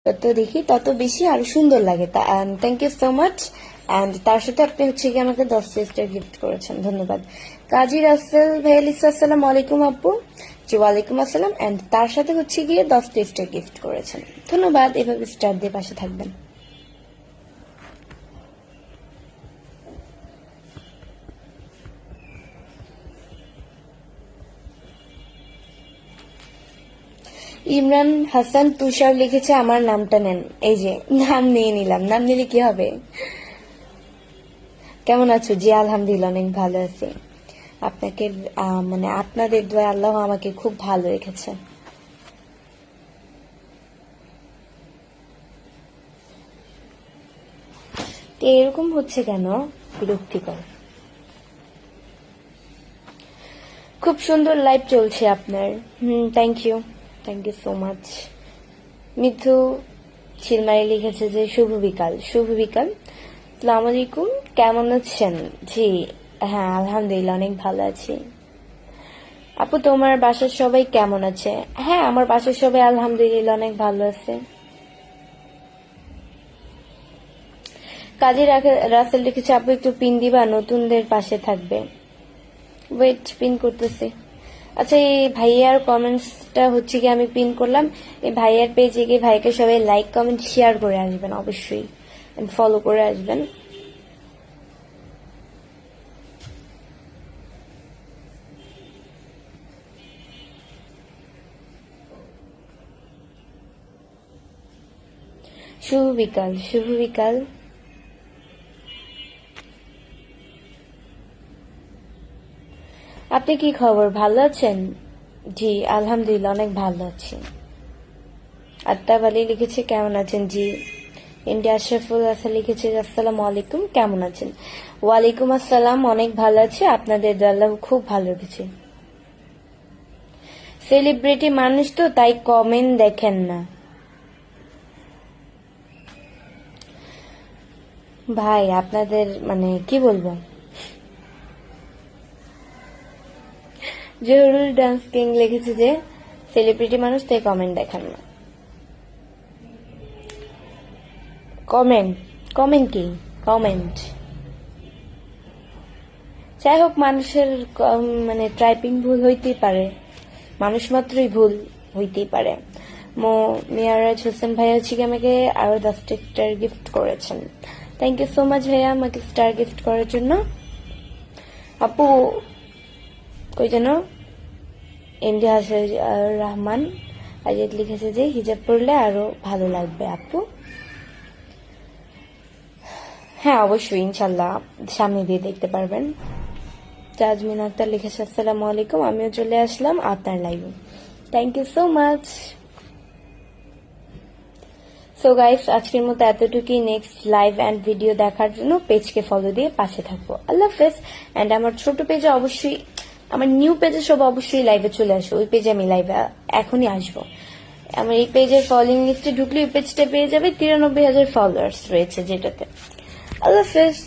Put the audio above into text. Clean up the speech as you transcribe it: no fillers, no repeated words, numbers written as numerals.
যত দেখি তত বেশি আরো সুন্দর লাগে। Thank you so much. And তার সাথে আপনি হচ্ছে কি আমাকে 10 স্টার গিফট করেছেন, ধন্যবাদ। কাজী রাসেল ভাই লিখছে আসসালামু আলাইকুম আপু। জি ওয়ালাইকুম আসসালাম। অ্যান্ড তার সাথে হচ্ছে গিয়ে 10 স্টার গিফট করেছেন, ধন্যবাদ। এভাবে স্টার দিয়ে পাশে থাকবেন। ইমরান হাসান তুষার লিখেছে আমার নামটা নেন। এই যে নাম নিয়ে নিলাম, নাম নিলে কি হবে। কেমন আছো? জি আলহামদুলিল্লাহ অনেক ভালো আছি। আপনাকে মানে আপনাদের দোয়া আল্লাহ আমাকে খুব ভালো রেখেছে। এরকম হচ্ছে কেন, বিরক্তিকর। খুব সুন্দর লাইভ চলছে আপনার। Thank you so much. Mithu Chilmari লিখেছে যে শুভ বিকাল। শুভ বিকাল, আসসালামু আলাইকুম, কেমন আছেন? জি হ্যাঁ আলহামদুলিল্লাহ অনেক ভালো আছি। আপু তোমার বাসার সবাই কেমন আছে? হ্যাঁ আমার বাসার সবাই আলহামদুলিল্লাহ অনেক ভালো আছে। কাজী রাসেল লিখেছে আপু একটু পিন দিবা, নতুনদের পাশে থাকবে। ওয়েট পিন করতেছি। আচ্ছা এই ভাইয়ার কমেন্টসটা হচ্ছে কি আমি পিন করলাম, এই ভাইয়ার পেজে গিয়ে ভাইকে সবাই লাইক কমেন্ট শেয়ার করে আসবেন অবশ্যই, ফলো করে আসবেন। শুভ বিকাল, শুভ বিকাল। আপনি কি খবর, ভালো আছেন? জি আলহামদুলিল্লাহ অনেক ভালো আছি। আত্তাব আলী লিখেছে কেমন আছেন? জি। ইন্ডিয়া আশরাফুল হাসান লিখেছে আসসালামু আলাইকুম, কেমন আছেন? ওয়ালাইকুম আসসালাম, অনেক ভালো আছে, আপনাদের আল্লাহ খুব ভালো রেখেছে। সেলিব্রিটি মানুষ তো তাই কমেন্ট দেখেন না। ভাই আপনাদের মানে কি বলবো, জহুরুল ডান্স কিং লিখেছে যে সেলিব্রিটি মানুষ তাই কমেন্ট দেখেন না। কমেন্ট কমেন্ট কি কমেন্ট, যাই হোক মানুষের মানে টাইপিং ভুল হইতেই পারে, মানুষ মাত্রই ভুল হইতেই পারে। মিয়ারাজ হোসেন ভাইয়া হচ্ছে কি আমাকে আরো 10টা স্টার গিফট করেছেন, থ্যাংক ইউ সো মাচ ভাইয়া আমাকে স্টার গিফট করার জন্য। আপু কই যেন এমডি হাসান রহমান আজাদ লিখেছে যে হিজাব পরলে আরো ভালো লাগবে আপু। হ্যাঁ অবশ্যই ইনশাল্লাহ সামনে দিয়ে দেখতে পারবেন। তাজমিন আক্তার লিখেছে আসসালামু আলাইকুম, আমিও চলে আসলাম আপনার লাইভে, thank you so much. So guys আজকের মতো এতটুকুই। নেক্সট লাইভ অ্যান্ড ভিডিও দেখার জন্য পেজকে ফলো দিয়ে পাশে থাকবো। আল্লাহ হাফেজ। অ্যান্ড আমার ছোট পেজে অবশ্যই, আমার নিউ পেজে সব অবশ্যই লাইভে চলে আসো, ওই পেজে আমি লাইভে এখনই আসবো। আমার এই পেজের ফলোইং লিস্টে ঢুকলে ওই পেজটা পেয়ে যাবে, 93,000 ফলোয়ার্স রয়েছে যেটাতে। আল্লাহ হাফেজ।